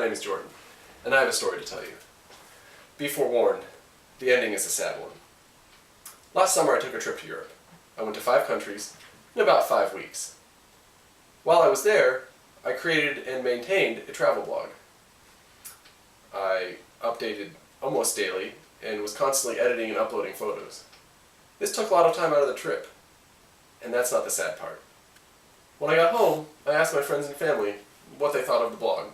name is Jordan, and I have a story to tell you. Be forewarned, the ending is a sad one. Last summer I took a trip to Europe. I went to 5 countries in about 5 weeks. While I was there, I created and maintained a travel blog. I updated almost daily and was constantly editing and uploading photos. This took a lot of time out of the trip, and that's not the sad part. When I got home, I asked my friends and family what they thought of the blog.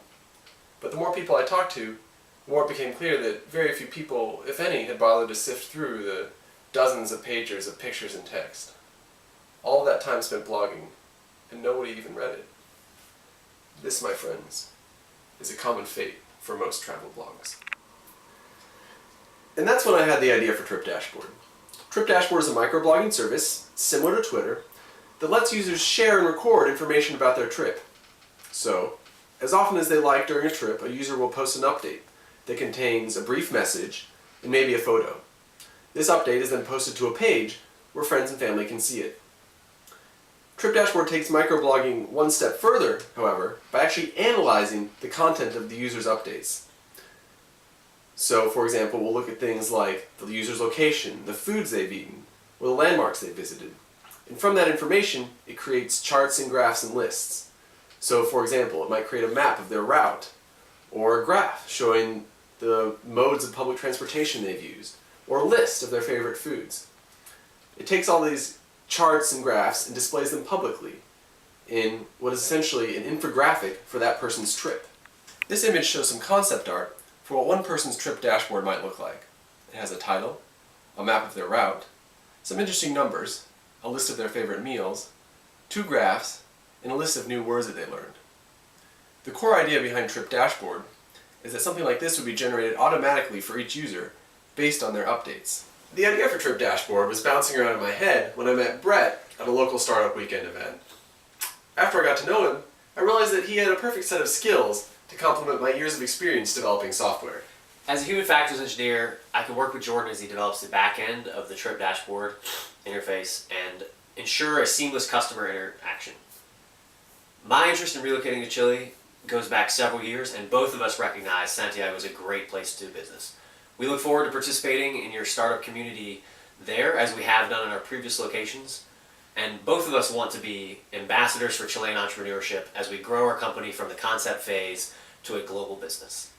But the more people I talked to, the more it became clear that very few people, if any, had bothered to sift through the dozens of pages of pictures and text. All of that time spent blogging, and nobody even read it. This, my friends, is a common fate for most travel blogs. And that's when I had the idea for Trip Dashboard. Trip Dashboard is a microblogging service, similar to Twitter, that lets users share and record information about their trip. So, as often as they like during a trip, a user will post an update that contains a brief message and maybe a photo. This update is then posted to a page where friends and family can see it. Trip Dashboard takes microblogging one step further, however, by actually analyzing the content of the user's updates. So, for example, we'll look at things like the user's location, the foods they've eaten, or the landmarks they've visited. And from that information, it creates charts and graphs and lists. So, for example, it might create a map of their route, or a graph showing the modes of public transportation they've used, or a list of their favorite foods. It takes all these charts and graphs and displays them publicly in what is essentially an infographic for that person's trip. This image shows some concept art for what one person's trip dashboard might look like. It has a title, a map of their route, some interesting numbers, a list of their favorite meals, 2 graphs, and a list of new words that they learned. The core idea behind Trip Dashboard is that something like this would be generated automatically for each user based on their updates. The idea for Trip Dashboard was bouncing around in my head when I met Brett at a local startup weekend event. After I got to know him, I realized that he had a perfect set of skills to complement my years of experience developing software. As a human factors engineer, I can work with Jordan as he develops the back end of the Trip Dashboard interface and ensure a seamless customer interaction. My interest in relocating to Chile goes back several years, and both of us recognize Santiago is a great place to do business. We look forward to participating in your startup community there, as we have done in our previous locations, and both of us want to be ambassadors for Chilean entrepreneurship as we grow our company from the concept phase to a global business.